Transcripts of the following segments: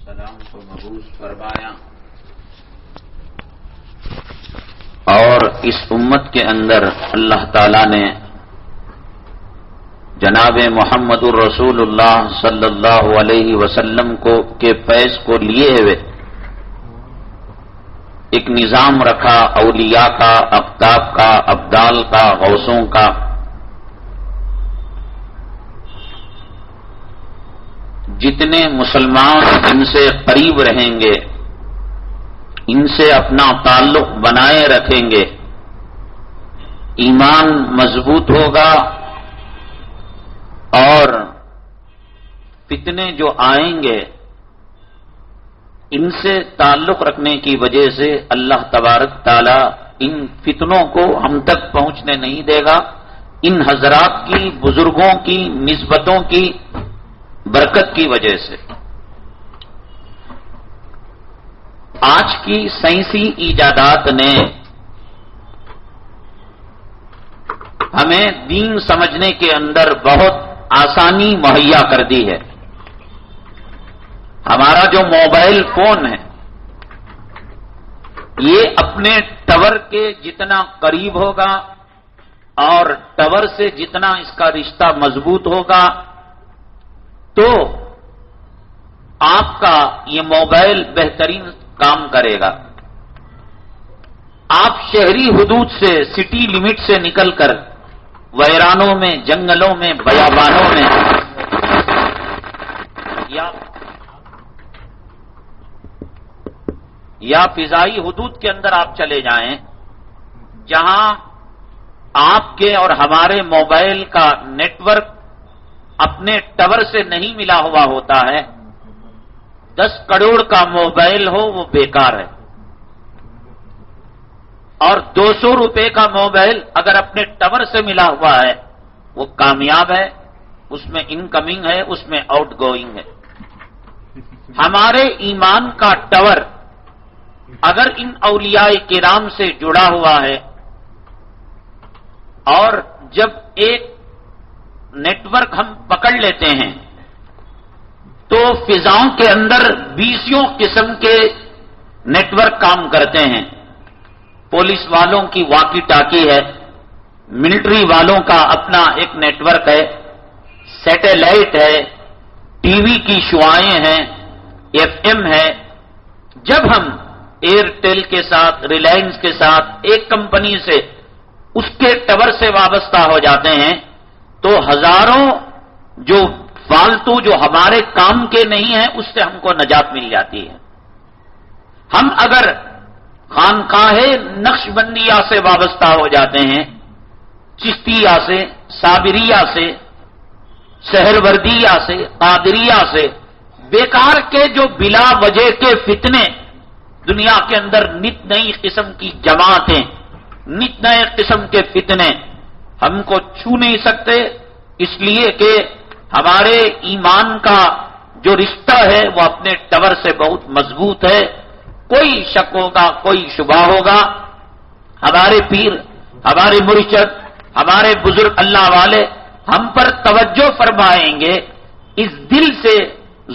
والسلام کو مبعوث فرمایا اور اس امت کے اندر اللہ تعالی نے جناب محمد الرسول اللہ صلی اللہ علیہ وسلم کے فیض کو لیے ہوئے ایک نظام رکھا، اولیاء کا، اقطاب کا، ابدال کا، غوثوں کا۔ جتنے مسلمان ان سے قریب رہیں گے، ان سے اپنا تعلق بنائے رکھیں گے، ایمان مضبوط ہوگا اور فتنے جو آئیں گے ان سے تعلق رکھنے کی وجہ سے اللہ تبارک تعالی ان فتنوں کو ہم تک پہنچنے نہیں دے گا۔ ان حضرات کی، بزرگوں کی نسبتوں کی برکت کی وجہ سے آج کی سائنسی ایجادات نے ہمیں دین سمجھنے کے اندر بہت آسانی مہیا کر دی ہے۔ ہمارا جو موبائل فون ہے یہ اپنے ٹاور کے جتنا قریب ہوگا اور ٹاور سے جتنا اس کا رشتہ مضبوط ہوگا تو آپ کا یہ موبائل بہترین کام کرے گا۔ آپ شہری حدود سے، سٹی لمٹ سے نکل کر ویرانوں میں، جنگلوں میں، بیابانوں میں یا فضائی حدود کے اندر آپ چلے جائیں، جہاں آپ کے اور ہمارے موبائل کا نیٹ ورک اپنے ٹاور سے نہیں ملا ہوا ہوتا ہے، 10 کروڑ کا موبائل ہو وہ بیکار ہے، اور 200 روپے کا موبائل اگر اپنے ٹاور سے ملا ہوا ہے وہ کامیاب ہے، اس میں انکمنگ ہے، اس میں آؤٹ گوئنگ ہے۔ ہمارے ایمان کا ٹاور اگر ان اولیاء کرام سے جڑا ہوا ہے اور جب ایک نیٹ ورک ہم پکڑ لیتے ہیں تو فضاؤں کے اندر 20 قسم کے نیٹ ورک کام کرتے ہیں۔ پولیس والوں کی واکی ٹاکی ہے، ملٹری والوں کا اپنا ایک نیٹ ورک ہے، سیٹلائٹ ہے، ٹی وی کی شعاعیں ہیں، ایف ایم ہے۔ جب ہم ایئرٹیل کے ساتھ، ریلائنس کے ساتھ، ایک کمپنی سے اس کے ٹاور سے وابستہ ہو جاتے ہیں تو ہزاروں جو فالتو جو ہمارے کام کے نہیں ہیں اس سے ہم کو نجات مل جاتی ہے۔ ہم اگر خانقاہ نقش بندیہ سے وابستہ ہو جاتے ہیں، چشتیہ سے، صابریہ سے، سہروردیہ سے، قادریہ سے، بیکار کے جو بلا وجہ کے فتنے دنیا کے اندر نت نئی قسم کی جماعتیں، نت نئے قسم کے فتنے ہم کو چھو نہیں سکتے، اس لیے کہ ہمارے ایمان کا جو رشتہ ہے وہ اپنے ٹاور سے بہت مضبوط ہے۔ کوئی شک ہوگا، کوئی شبہ ہوگا، ہمارے پیر، ہمارے مرشد، ہمارے بزرگ اللہ والے ہم پر توجہ فرمائیں گے، اس دل سے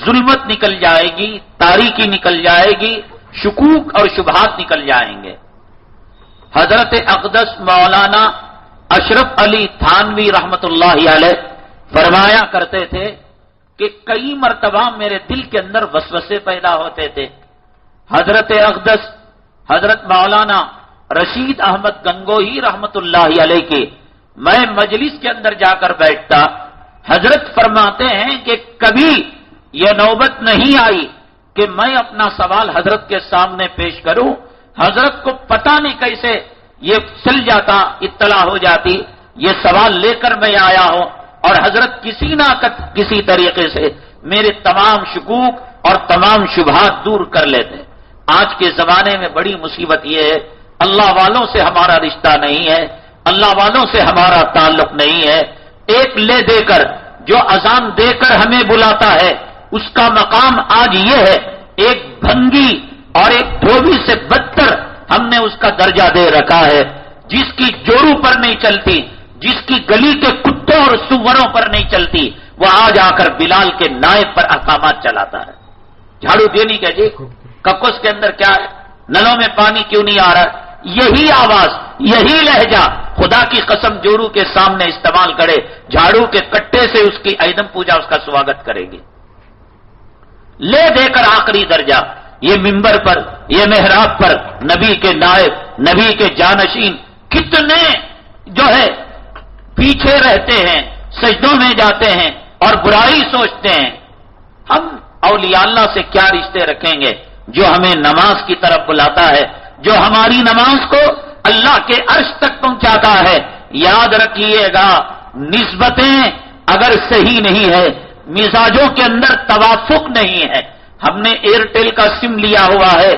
ظلمت نکل جائے گی، تاریکی نکل جائے گی، شکوک اور شبہات نکل جائیں گے۔ حضرت اقدس مولانا اشرف علی تھانوی رحمت اللہ علیہ فرمایا کرتے تھے کہ کئی مرتبہ میرے دل کے اندر وسوسے پیدا ہوتے تھے۔ حضرت اقدس حضرت مولانا رشید احمد گنگوہی رحمت اللہ علیہ کی میں مجلس کے اندر جا کر بیٹھتا، حضرت فرماتے ہیں کہ کبھی یہ نوبت نہیں آئی کہ میں اپنا سوال حضرت کے سامنے پیش کروں، حضرت کو پتہ نہیں کیسے یہ چل جاتا، اطلاع ہو جاتی، یہ سوال لے کر میں آیا ہوں، اور حضرت کسی نہ کسی طریقے سے میرے تمام شکوک اور تمام شبہات دور کر لیتے۔ آج کے زمانے میں بڑی مصیبت یہ ہے، اللہ والوں سے ہمارا رشتہ نہیں ہے، اللہ والوں سے ہمارا تعلق نہیں ہے۔ ایک لے دے کر جو اذان دے کر ہمیں بلاتا ہے اس کا مقام آج یہ ہے، ایک بھنگی اور ایک دھوبی سے بدتر ہم نے اس کا درجہ دے رکھا ہے، جس کی جورو پر نہیں چلتی، جس کی گلی کے کتوں اور سوروں پر نہیں چلتی، وہ آج آ کر بلال کے نائب پر احکامات چلاتا ہے۔ جھاڑو دینی کہ جی ککس کے اندر کیا ہے، نلوں میں پانی کیوں نہیں آ رہا؟ یہی آواز، یہی لہجہ خدا کی قسم جورو کے سامنے استعمال کرے، جھاڑو کے کٹے سے اس کی ایدم پوجا اس کا سواگت کرے گی۔ لے دے کر آخری درجہ یہ منبر پر، یہ محراب پر نبی کے نائب، نبی کے جانشین کتنے جو ہے پیچھے رہتے ہیں، سجدوں میں جاتے ہیں اور برائی سوچتے ہیں۔ ہم اولیاء اللہ سے کیا رشتے رکھیں گے جو ہمیں نماز کی طرف بلاتا ہے، جو ہماری نماز کو اللہ کے عرش تک پہنچاتا ہے۔ یاد رکھیے گا، نسبتیں اگر صحیح نہیں ہے، مزاجوں کے اندر توافق نہیں ہے۔ ہم نے ایئرٹیل کا سم لیا ہوا ہے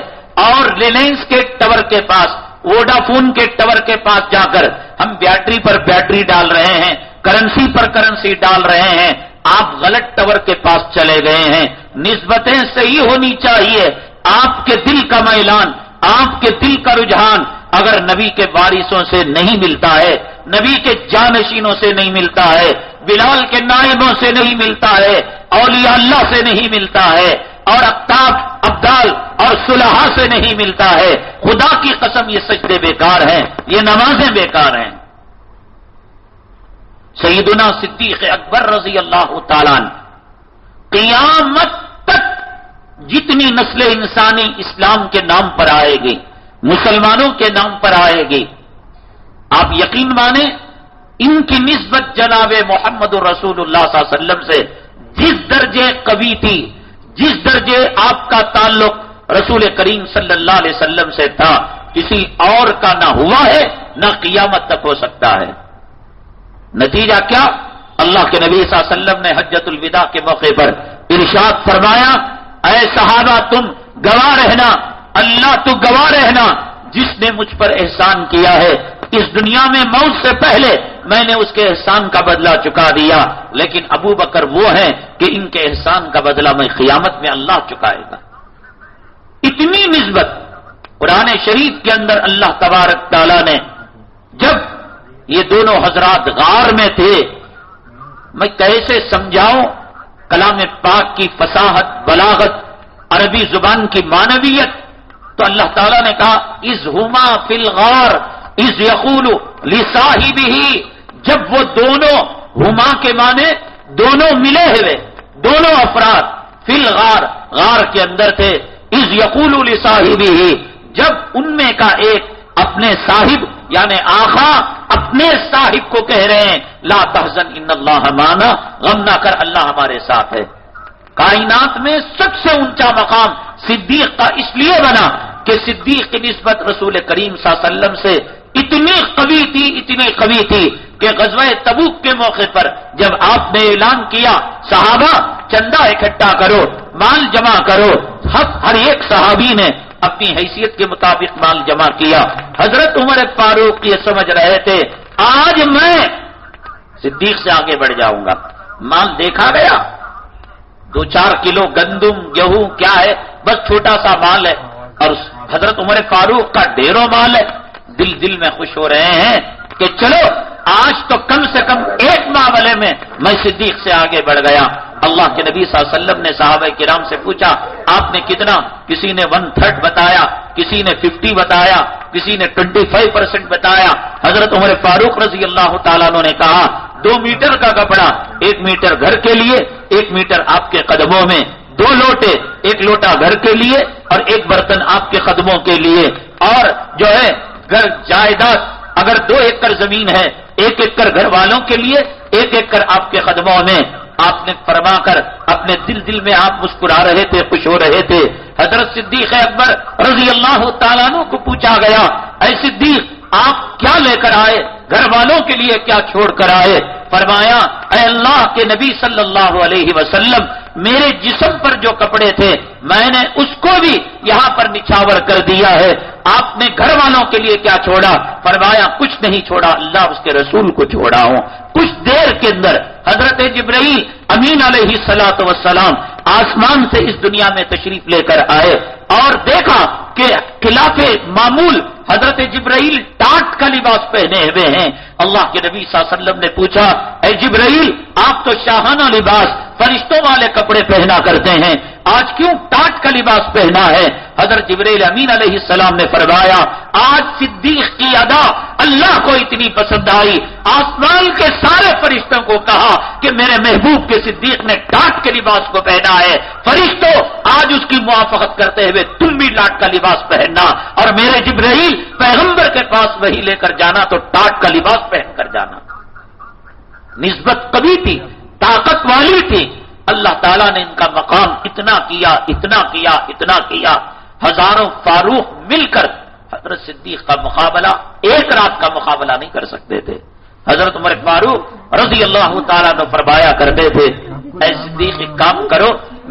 اور ریلائنس کے ٹاور کے پاس، ووڈا فون کے ٹاور کے پاس جا کر ہم بیٹری پر بیٹری ڈال رہے ہیں، کرنسی پر کرنسی ڈال رہے ہیں، آپ غلط ٹاور کے پاس چلے گئے ہیں۔ نسبتیں صحیح ہونی چاہیے۔ آپ کے دل کا میلان، آپ کے دل کا رجحان اگر نبی کے وارثوں سے نہیں ملتا ہے، نبی کے جانشینوں سے نہیں ملتا ہے، بلال کے نائبوں سے نہیں ملتا ہے، اولیاء اللہ سے نہیں ملتا ہے، اور اقطاب، ابدال اور صلحاء سے نہیں ملتا ہے، خدا کی قسم یہ سجدے بیکار ہیں، یہ نمازیں بیکار ہیں۔ سیدنا صدیق اکبر رضی اللہ تعالیٰ عنہ قیامت تک جتنی نسل انسانی اسلام کے نام پر آئے گی، مسلمانوں کے نام پر آئے گی، آپ یقین مانیں ان کی نسبت جناب محمد رسول اللہ صلی اللہ علیہ وسلم سے جس درجے قوی تھی، جس درجے آپ کا تعلق رسول کریم صلی اللہ علیہ وسلم سے تھا، کسی اور کا نہ ہوا ہے نہ قیامت تک ہو سکتا ہے۔ نتیجہ کیا؟ اللہ کے نبی صلی اللہ علیہ وسلم نے حجۃ الوداع کے موقع پر ارشاد فرمایا، اے صحابہ تم گواہ رہنا، اللہ تو گواہ رہنا، جس نے مجھ پر احسان کیا ہے اس دنیا میں موت سے پہلے میں نے اس کے احسان کا بدلہ چکا دیا، لیکن ابو بکر وہ ہیں کہ ان کے احسان کا بدلہ میں قیامت میں اللہ چکائے گا۔ اتنی نسبت قرآن شریف کے اندر اللہ تبارک تعالیٰ نے، جب یہ دونوں حضرات غار میں تھے، میں کیسے سمجھاؤں کلام پاک کی فصاحت، بلاغت، عربی زبان کی معنویت، تو اللہ تعالیٰ نے کہا اذ ہما فی الغار اذ یقول لصاحبہ، جب وہ دونوں، ہما کے معنی دونوں ملے ہوئے، دونوں افراد فی الغار، غار کے اندر تھے، اذ یقول لصاحبہ، جب ان میں کا ایک اپنے صاحب یعنی آقا اپنے صاحب کو کہہ رہے ہیں لا تحزن ان اللہ معنا، غم نہ کر اللہ ہمارے ساتھ ہے۔ کائنات میں سب سے اونچا مقام صدیق کا اس لیے بنا کہ صدیق کی نسبت رسول کریم صلی اللہ علیہ وسلم سے اتنی قوی تھی، اتنی قوی تھی کہ غزوہ تبوک کے موقع پر جب آپ نے اعلان کیا صحابہ چندہ اکٹھا کرو، مال جمع کرو، ہر ایک صحابی نے اپنی حیثیت کے مطابق مال جمع کیا۔ حضرت عمر فاروق یہ سمجھ رہے تھے آج میں صدیق سے آگے بڑھ جاؤں گا، مال دیکھا گیا 2-4 کلو گندم گیہوں کیا ہے، بس چھوٹا سا مال ہے، اور حضرت عمر فاروق کا ڈھیروں مال ہے۔ دل میں خوش ہو رہے ہیں کہ چلو آج تو کم سے کم ایک معاملے میں میں صدیق سے آگے بڑھ گیا۔ اللہ کے نبی صلی اللہ علیہ وسلم نے صحابہ کرام سے پوچھا آپ نے کتنا؟ کسی نے 1/3 بتایا، کسی نے 50 بتایا، کسی نے 25% بتایا۔ حضرت عمر فاروق رضی اللہ تعالیٰ عنہ نے کہا 2 میٹر کا کپڑا، 1 میٹر گھر کے لیے، 1 میٹر آپ کے قدموں میں، 2 لوٹے، 1 لوٹا گھر کے لیے اور 1 برتن آپ کے قدموں کے لیے، اور جو ہے گھر جائیداد اگر 2 ایکڑ زمین ہے 1 ایکڑ گھر والوں کے لیے، 1 ایکڑ آپ کے قدموں میں۔ آپ نے فرما کر اپنے دل میں آپ مسکرا رہے تھے، خوش ہو رہے تھے۔ حضرت صدیق اکبر رضی اللہ تعالیٰ عنہ کو پوچھا گیا اے صدیق آپ کیا لے کر آئے، گھر والوں کے لیے کیا چھوڑ کر آئے؟ فرمایا اے اللہ کے نبی صلی اللہ علیہ وسلم میرے جسم پر جو کپڑے تھے میں نے اس کو بھی یہاں پر نچھاور کر دیا ہے، آپ نے گھر والوں کے لیے کیا چھوڑا؟ فرمایا کچھ نہیں چھوڑا، اللہ اس کے رسول کو چھوڑا ہوں۔ کچھ دیر کے اندر حضرت جبرائیل امین علیہ الصلوۃ والسلام آسمان سے اس دنیا میں تشریف لے کر آئے اور دیکھا کہ خلاف معمول حضرت جبرائیل ٹاٹ کا لباس پہنے ہوئے ہیں. اللہ کے نبی صلی اللہ علیہ وسلم نے پوچھا اے جبرائیل آپ تو شاہانہ لباس فرشتوں والے کپڑے پہنا کرتے ہیں, آج کیوں ٹاٹ کا لباس پہنا ہے؟ حضرت جبرائیل امین علیہ السلام نے فرمایا آج صدیق کی ادا اللہ کو اتنی پسند آئی, آسمان کے سارے فرشتوں کو کہا کہ میرے محبوب کے صدیق نے ٹاٹ کے لباس کو پہنا ہے, فرشتوں آج اس کی موافقت کرتے ہوئے تم بھی ٹاٹ کا لباس پہننا, اور میرے جبرائیل پیغمبر کے پاس وہی لے کر جانا تو ٹاٹ کا لباس پہن کر جانا. نسبت کبھی تھی, طاقت والی تھی. اللہ تعالیٰ نے ان کا مقام اتنا کیا اتنا کیا اتنا کیا, ہزاروں فاروق مل کر حضرت صدیق کا مقابلہ ایک رات کا مقابلہ نہیں کر سکتے تھے. حضرت عمر فاروق رضی اللہ تعالیٰ نے فرمایا کرتے تھے اے صدیق ایک کام کرو,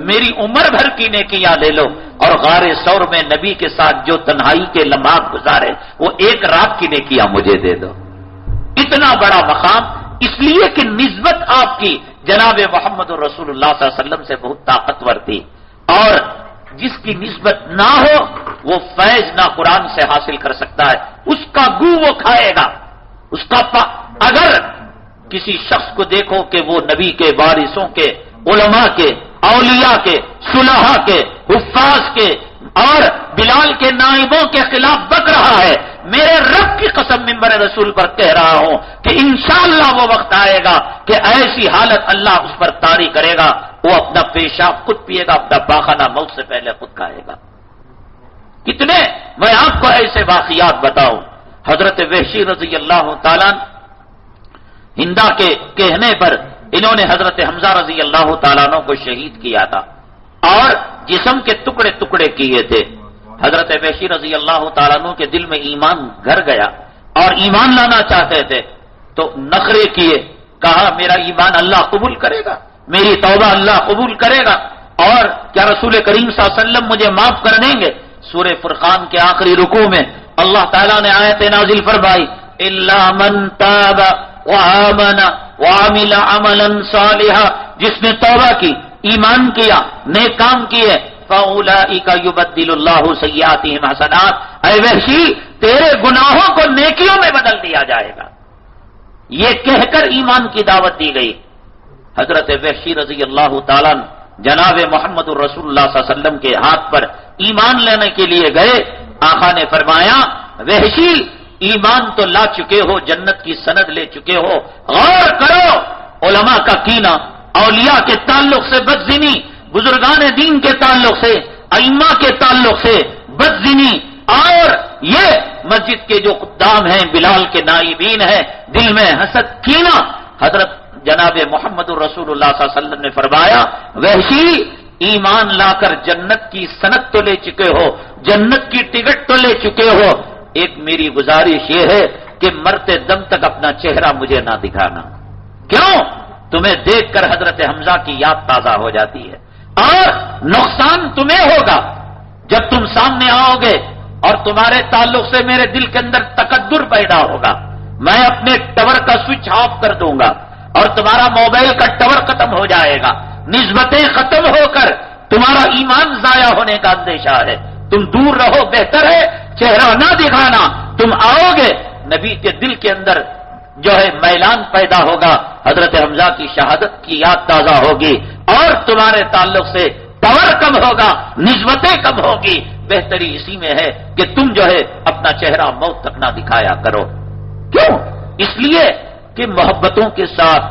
میری عمر بھر کی نیکیاں لے لو اور غار ثور میں نبی کے ساتھ جو تنہائی کے لمحات گزارے وہ ایک رات کی نیکیاں مجھے دے دو. اتنا بڑا مقام اس لیے کہ نسبت آپ کی جناب محمد رسول اللہ صلی اللہ علیہ وسلم سے بہت طاقتور تھی, اور جس کی نسبت نہ ہو وہ فیض نہ قرآن سے حاصل کر سکتا ہے, اس کا گو وہ کھائے گا. اس کا اگر کسی شخص کو دیکھو کہ وہ نبی کے وارثوں کے, علماء کے, اولیاء کے, صلحاء کے, حفاظ کے اور بلال کے نائبوں کے خلاف بک رہا ہے, میرے رب کی قسم ممبر رسول پر کہہ رہا ہوں کہ انشاءاللہ وہ وقت آئے گا کہ ایسی حالت اللہ اس پر طاری کرے گا, وہ اپنا پیشاب خود پیے گا, اپنا پاخانہ موت سے پہلے خود کھائے گا. کتنے میں آپ کو ایسے واقعات بتاؤں. حضرت وحشی رضی اللہ تعالیٰ ہندا کے کہنے پر انہوں نے حضرت حمزہ رضی اللہ تعالیٰ عنہ کو شہید کیا تھا اور جسم کے ٹکڑے ٹکڑے کیے تھے. حضرت وحشی رضی اللہ تعالیٰ عنہ کے دل میں ایمان گھر گیا اور ایمان لانا چاہتے تھے تو نخرے کیے, کہا میرا ایمان اللہ قبول کرے گا, میری توبہ اللہ قبول کرے گا, اور کیا رسول کریم صلی اللہ علیہ وسلم مجھے معاف کر دیں گے؟ سورہ فرقان کے آخری رکوع میں اللہ تعالیٰ نے آیت نازل فرمائی الا من تاب وآمن وعمل عملا صالحا, جس نے توبہ کی, ایمان کیا, نیک کام کیے, فاولئک یبدل اللہ سیئاتہم حسنات, اے وحشی تیرے گناہوں کو نیکیوں میں بدل دیا جائے گا. یہ کہہ کر ایمان کی دعوت دی گئی. حضرت وحشی رضی اللہ تعالیٰ جناب محمد الرسول اللہ صلی اللہ علیہ وسلم کے ہاتھ پر ایمان لینے کے لیے گئے. آقا نے فرمایا وحشی ایمان تو لا چکے ہو, جنت کی سند لے چکے ہو, غور کرو علماء کا کینہ, اولیاء کے تعلق سے بدزنی, بزرگان دین کے تعلق سے, ائمہ کے تعلق سے بدزنی, اور یہ مسجد کے جو خدام ہیں, بلال کے نائبین ہیں, دل میں حسد کینہ. حضرت جناب محمد الرسول اللہ صلی اللہ علیہ وسلم نے فرمایا وحشی ایمان لا کر جنت کی سند تو لے چکے ہو, جنت کی ٹکٹ تو لے چکے ہو, ایک میری گزارش یہ ہے کہ مرتے دم تک اپنا چہرہ مجھے نہ دکھانا. کیوں؟ تمہیں دیکھ کر حضرت حمزہ کی یاد تازہ ہو جاتی ہے, اور نقصان تمہیں ہوگا جب تم سامنے آؤ گے اور تمہارے تعلق سے میرے دل کے اندر تکدر پیدا ہوگا. میں اپنے ٹاور کا سوئچ آف کر دوں گا اور تمہارا موبائل کا ٹاور ختم ہو جائے گا, نسبتیں ختم ہو کر تمہارا ایمان ضائع ہونے کا اندیشہ ہے. تم دور رہو, بہتر ہے چہرہ نہ دکھانا. تم آؤ گے نبی کے دل کے اندر جو ہے میلان پیدا ہوگا, حضرت حمزہ کی شہادت کی یاد تازہ ہوگی, اور تمہارے تعلق سے ٹاور کم ہوگا, نسبتیں کم ہوگی. بہتری اسی میں ہے کہ تم جو ہے اپنا چہرہ موت تک نہ دکھایا کرو. کیوں؟ اس لیے کہ محبتوں کے ساتھ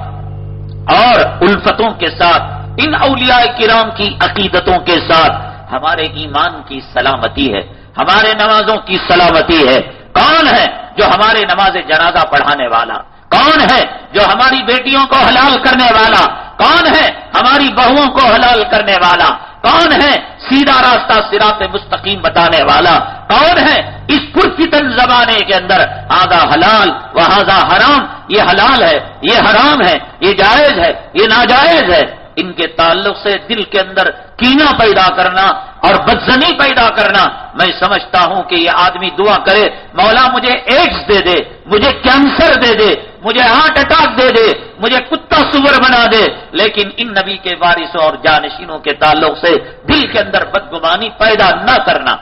اور الفتوں کے ساتھ, ان اولیاء کرام کی عقیدتوں کے ساتھ ہمارے ایمان کی سلامتی ہے, ہمارے نمازوں کی سلامتی ہے. کون ہے جو ہمارے نماز جنازہ پڑھانے والا؟ کون ہے جو ہماری بیٹیوں کو حلال کرنے والا؟ کون ہے ہماری بہوؤں کو حلال کرنے والا؟ کون ہے سیدھا راستہ صراط مستقیم بتانے والا؟ کون ہے اس پرفتن زمانے کے اندر آدھا حلال و ہذا حرام, یہ حلال ہے, یہ حرام ہے, یہ جائز ہے, یہ ناجائز ہے, ان کے تعلق سے دل کے اندر کینہ پیدا کرنا اور بدزنی پیدا کرنا. میں سمجھتا ہوں کہ یہ آدمی دعا کرے مولا مجھے ایڈز دے دے, مجھے کینسر دے دے, مجھے ہارٹ اٹیک دے دے, مجھے کتا سور بنا دے, لیکن ان نبی کے وارثوں اور جانشینوں کے تعلق سے دل کے اندر بدگمانی پیدا نہ کرنا.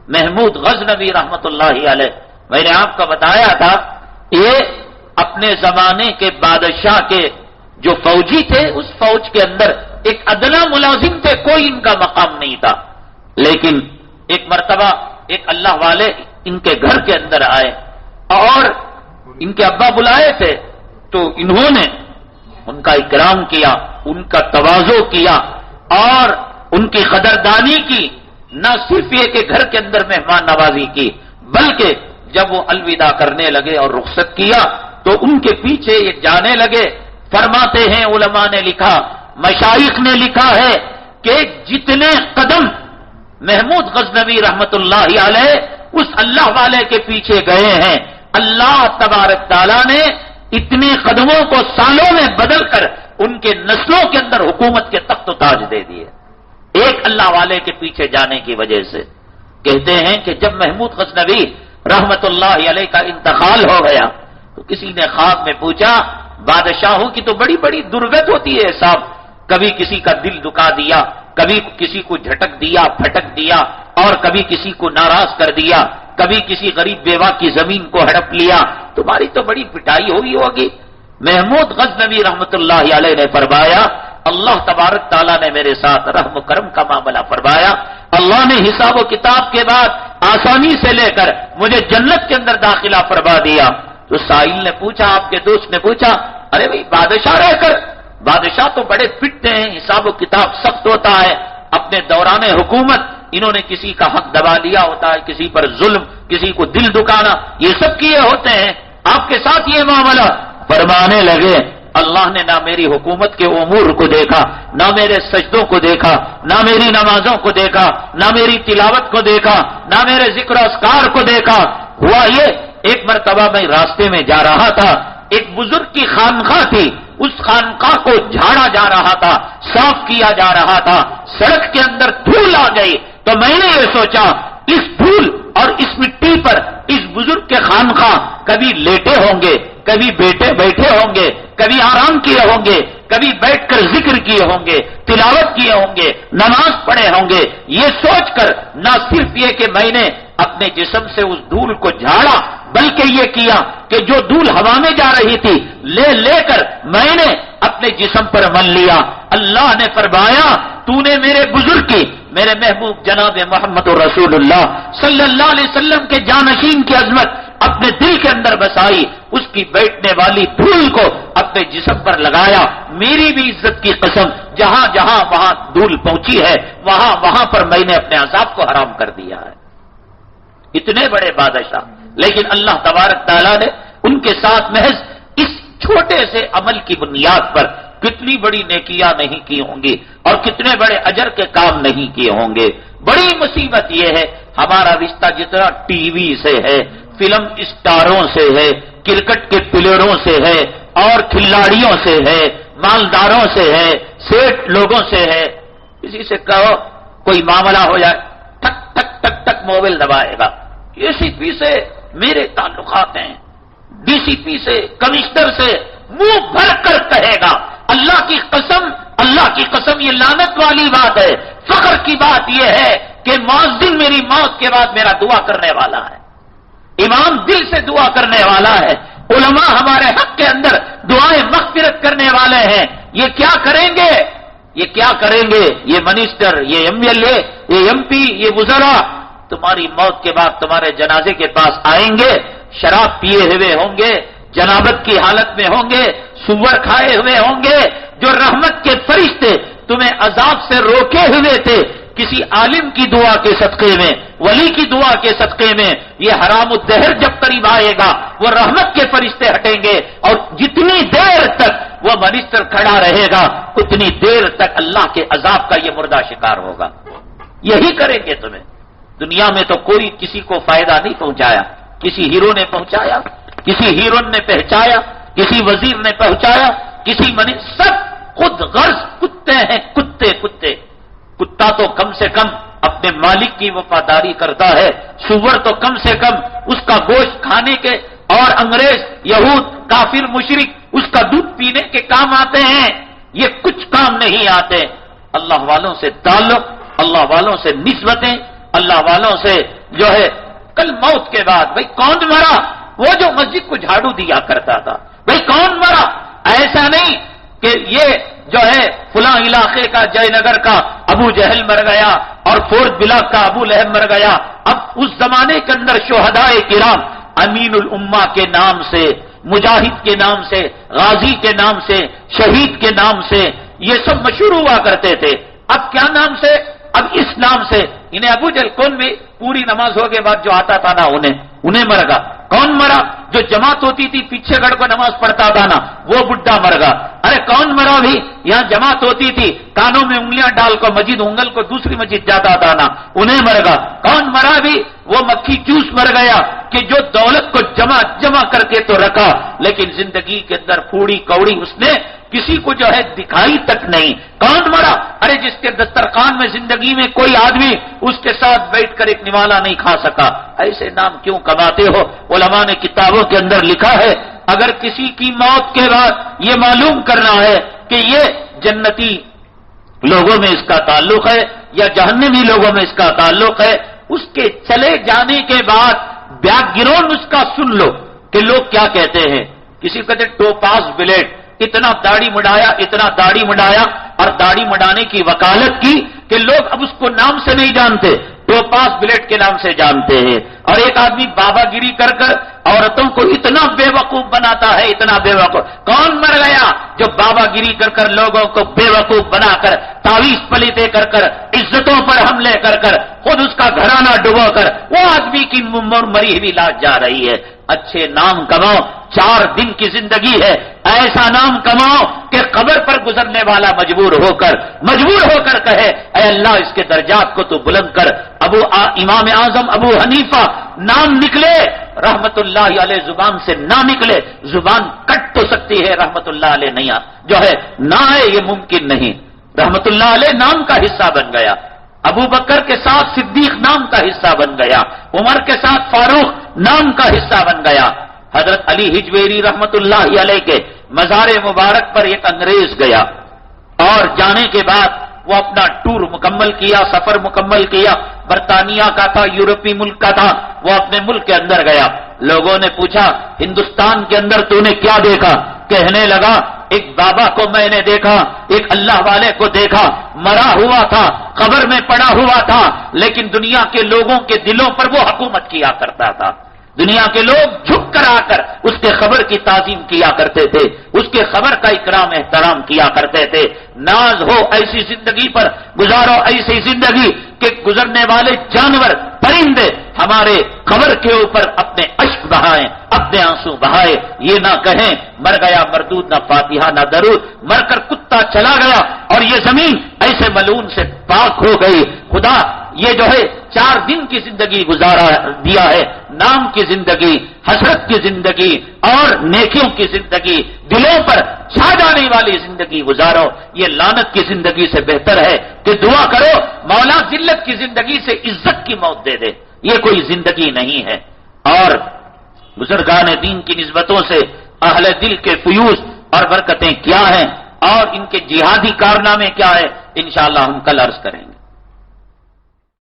محمود غزنوی رحمت اللہ علیہ، میں نے آپ کو بتایا تھا، یہ اپنے زمانے کے بادشاہ کے جو فوجی تھے، اس فوج کے اندر ایک ادنا ملازم تھے، کوئی ان کا مقام نہیں تھا، لیکن ایک مرتبہ ایک اللہ والے ان کے گھر کے اندر آئے اور ان کے ابا بلائے تھے، تو انہوں نے ان کا اکرام کیا، ان کا تواضع کیا اور ان کی قدردانی کی، نہ صرف یہ کہ گھر کے اندر مہمان نوازی کی، بلکہ جب وہ الوداع کرنے لگے اور رخصت کیا تو ان کے پیچھے یہ جانے لگے۔ فرماتے ہیں علماء نے لکھا، مشائخ نے لکھا ہے کہ جتنے قدم محمود غزنوی رحمت اللہ علیہ اس اللہ والے کے پیچھے گئے ہیں، اللہ تبارک تعالیٰ نے اتنے قدموں کو سالوں میں بدل کر ان کے نسلوں کے اندر حکومت کے تخت و تاج دے دیے، ایک اللہ والے کے پیچھے جانے کی وجہ سے۔ کہتے ہیں کہ جب محمود غزنوی رحمت اللہ علیہ کا انتقال ہو گیا تو کسی نے خواب میں پوچھا، بادشاہوں کی تو بڑی بڑی درگت ہوتی ہے صاحب، کبھی کسی کا دل دکا دیا، کبھی کسی کو جھٹک دیا، پھٹک دیا، اور کبھی کسی کو ناراض کر دیا، کبھی کسی غریب بیوہ کی زمین کو ہڑپ لیا، تمہاری تو بڑی پٹائی ہوئی ہوگی۔ محمود غزنوی رحمت اللہ علیہ نے فرمایا، اللہ تبارک تعالیٰ نے میرے ساتھ رحم و کرم کا معاملہ فرمایا، اللہ نے حساب و کتاب کے بعد آسانی سے لے کر مجھے جنت کے اندر داخلہ فرما دیا۔ تو سائل نے پوچھا، آپ کے دوست نے پوچھا، ارے بھائی بادشاہ رہ کر، بادشاہ تو بڑے پٹتے ہیں، حساب و کتاب سخت ہوتا ہے، اپنے دوران حکومت انہوں نے کسی کا حق دبا لیا ہوتا ہے، کسی پر ظلم، کسی کو دل دکانا، یہ سب کیے ہوتے ہیں، آپ کے ساتھ یہ معاملہ؟ فرمانے لگے، اللہ نے نہ میری حکومت کے امور کو دیکھا، نہ میرے سجدوں کو دیکھا، نہ میری نمازوں کو دیکھا، نہ میری تلاوت کو دیکھا، نہ میرے ذکر و اذکار کو دیکھا۔ ہوا یہ، ایک مرتبہ میں راستے میں جا رہا تھا، ایک بزرگ کی خانقاہ تھی، اس خانقاہ کو جھاڑا جا رہا تھا، صاف کیا جا رہا تھا، سڑک کے اندر دھول آ گئی تو میں نے یہ سوچا، اس دھول اور اس مٹی پر اس بزرگ کے خانقاہ کبھی لیٹے ہوں گے، کبھی بیٹھے ہوں گے، کبھی آرام کیے ہوں گے، کبھی بیٹھ کر ذکر کیے ہوں گے، تلاوت کیے ہوں گے، نماز پڑھے ہوں گے۔ یہ سوچ کر نہ صرف یہ کہ میں نے اپنے جسم سے اس دھول کو جھاڑا، بلکہ یہ کیا کہ جو دھول ہوا میں جا رہی تھی لے کر میں نے اپنے جسم پر مل لیا۔ اللہ نے فرمایا، تو نے میرے بزرگ کی، میرے محبوب جناب محمد رسول اللہ صلی اللہ علیہ وسلم کے جانشین کی عظمت اپنے دل کے اندر بسائی، اس کی بیٹھنے والی دھول کو اپنے جسم پر لگایا۔ میری بھی عزت کی قسم، جہاں جہاں وہاں دھول پہنچی ہے وہاں پر میں نے اپنے عذاب کو حرام کر دیا ہے۔ اتنے بڑے بادشاہ، لیکن اللہ تبارک تعالیٰ نے ان کے ساتھ محض اس چھوٹے سے عمل کی بنیاد پر کتنی بڑی نیکیاں نہیں کی ہوں گی اور کتنے بڑے اجر کے کام نہیں کیے ہوں گے۔ بڑی مصیبت یہ ہے، ہمارا رشتہ جتنا ٹی وی سے ہے، فلم اسٹاروں سے ہے، کرکٹ کے پلیئروں سے ہے اور کھلاڑیوں سے ہے، مالداروں سے ہے، سیٹ لوگوں سے ہے۔ کسی سے کہو کوئی معاملہ ہو جائے، ٹک ٹک ٹک ٹک موبائل دبائے گا، اے سی پی سے میرے تعلقات ہیں، ڈی سی پی سے، کمشنر سے، منہ بھر کر کہے گا۔ اللہ کی قسم یہ لعنت والی بات ہے۔ فخر کی بات یہ ہے کہ مؤذن میری موت کے بعد میرا دعا کرنے والا ہے، امام دل سے دعا کرنے والا ہے، علماء ہمارے حق کے اندر دعائیں مغفرت کرنے والے ہیں۔ یہ کیا کریں گے؟ یہ منسٹر، یہ ایم ایل اے، یہ ایم پی، یہ وزراء تمہاری موت کے بعد تمہارے جنازے کے پاس آئیں گے، شراب پیے ہوئے ہوں گے، جنابت کی حالت میں ہوں گے، سور کھائے ہوئے ہوں گے۔ جو رحمت کے فرشتے تمہیں عذاب سے روکے ہوئے تھے، کسی عالم کی دعا کے صدقے میں، ولی کی دعا کے صدقے میں، یہ حرام الدہر جب قریب آئے گا وہ رحمت کے فرشتے ہٹیں گے، اور جتنی دیر تک وہ منسٹر کھڑا رہے گا اتنی دیر تک اللہ کے عذاب کا یہ مردہ شکار ہوگا۔ یہی کریں گے تمہیں۔ دنیا میں تو کوئی کسی کو فائدہ نہیں پہنچایا، کسی ہیرو نے پہنچایا، کسی ہیرون نے پہنچایا، کسی وزیر نے پہنچایا، کسی سب خود غرض کتے ہیں، کتے کتا تو کم سے کم اپنے مالک کی وفاداری کرتا ہے، سور تو کم سے کم اس کا گوشت کھانے کے، اور انگریز، یہود، کافر، مشرک اس کا دودھ پینے کے کام آتے ہیں، یہ کچھ کام نہیں آتے۔ اللہ والوں سے تعلق، اللہ والوں سے نسبتیں، اللہ والوں سے جو ہے کل موت کے بعد بھئی کون مرا؟ وہ جو مسجد کو جھاڑو دیا کرتا تھا، بھئی کون مرا؟ ایسا نہیں کہ یہ جو ہے فلاں علاقے کا جے نگر کا ابو جہل مر گیا اور فورت بلاک کا ابو لہب مر گیا. اب اس زمانے کے اندر شہدائے کرام امین الامہ کے نام سے، مجاہد کے نام سے، غازی کے نام سے، شہید کے نام سے یہ سب مشہور ہوا کرتے تھے. اب کیا نام سے؟ اب اس نام سے انہیں ابو جہل کون بھی پوری نماز ہو کے بعد جو آتا تھا نا انہیں مر گا. کون مرا؟ جو جماعت ہوتی تھی پیچھے گڑ کو نماز پڑھتا تھا نا وہ بڈھا مر گا. ارے کون مرا بھی؟ یہاں جماعت ہوتی تھی کانوں میں انگلیاں ڈال کو مسجد انگل کو دوسری مسجد جاتا تھا نا انہیں مر گا. کون مرا بھی؟ وہ مکھی چوس مر گیا کہ جو دولت کو جمع کر کے تو رکھا لیکن زندگی کے اندر پھوڑی کوڑی اس نے کسی کو جو ہے دکھائی تک نہیں. کون مرا؟ ارے جس کے دسترخوان میں زندگی میں کوئی آدمی اس کے ساتھ بیٹھ کر ایک نوالا نہیں کھا سکا. ایسے نام کیوں کماتے ہو؟ علماء نے کتابوں کے اندر لکھا ہے اگر کسی کی موت کے بعد یہ معلوم کرنا ہے کہ یہ جنتی لوگوں میں اس کا تعلق ہے یا جہنمی لوگوں میں اس کا تعلق ہے، اس کے چلے جانے کے بعد بیک گراؤنڈ اس کا سن لو کہ لوگ کیا کہتے ہیں. کسی کو کہتے ٹوپاز بلیڈ، اتنا داڑھی مڈایا اور داڑھی مڈانے کی وکالت کی کہ لوگ اب اس کو نام سے نہیں جانتے، ٹوپاز بلیڈ کے نام سے جانتے ہیں. اور ایک آدمی بابا گیری کر عورتوں کو اتنا بے وقوف بناتا ہے، اتنا بے وقوف. کون مر گیا؟ جو بابا گیری کر لوگوں کو بے وقوف بنا کر تعویذ پلیتے کر عزتوں پر حملے کر خود اس کا گھرانہ ڈبو کر وہ آدمی کی مری ہوئی لاش جا رہی ہے. اچھے نام کماؤ، 4 دن کی زندگی ہے، ایسا نام کماؤ کہ قبر پر گزرنے والا مجبور ہو کر کہے اے اللہ اس کے درجات کو تو بلند کر. امام اعظم ابو حنیفہ نام نکلے رحمت اللہ علیہ زبان سے نہ نکلے، زبان کٹ تو سکتی ہے، رحمت اللہ علیہ نہیں جو ہے نہ ہے، یہ ممکن نہیں. رحمت اللہ علیہ نام کا حصہ بن گیا، ابو بکر کے ساتھ صدیق نام کا حصہ بن گیا، عمر کے ساتھ فاروق نام کا حصہ بن گیا. حضرت علی ہجویری رحمت اللہ علیہ کے مزار مبارک پر ایک انگریز گیا اور جانے کے بعد وہ اپنا ٹور مکمل کیا، سفر مکمل کیا. برطانیہ کا تھا، یورپی ملک کا تھا، وہ اپنے ملک کے اندر گیا. لوگوں نے پوچھا ہندوستان کے اندر تو نے کیا دیکھا؟ کہنے لگا ایک بابا کو میں نے دیکھا، ایک اللہ والے کو دیکھا، مرا ہوا تھا، قبر میں پڑا ہوا تھا، لیکن دنیا کے لوگوں کے دلوں پر وہ حکومت کیا کرتا تھا. دنیا کے لوگ جھک کر آ کر اس کے خبر کی تعظیم کیا کرتے تھے، اس کے خبر کا اکرام احترام کیا کرتے تھے. ناز ہو ایسی زندگی پر، گزارو ایسی زندگی کہ گزرنے والے جانور پرندے ہمارے خبر کے اوپر اپنے اشک بہائیں، اپنے آنسو بہائے. یہ نہ کہیں مر گیا مردود، نہ فاتحہ نہ درود، مر کر کتا چلا گیا اور یہ زمین ایسے ملعون سے پاک ہو گئی. خدا یہ جو ہے 4 دن کی زندگی گزارا دیا ہے، نام کی زندگی، حسرت کی زندگی اور نیکیوں کی زندگی، دلوں پر چھا جانے والی زندگی گزارو. یہ لعنت کی زندگی سے بہتر ہے کہ دعا کرو مولا ذلت کی زندگی سے عزت کی موت دے دے. یہ کوئی زندگی نہیں ہے. اور بزرگان دین کی نسبتوں سے اہل دل کے فیوز اور برکتیں کیا ہیں اور ان کے جہادی کارنامے کیا ہے، انشاءاللہ ہم کل عرض کریں گے.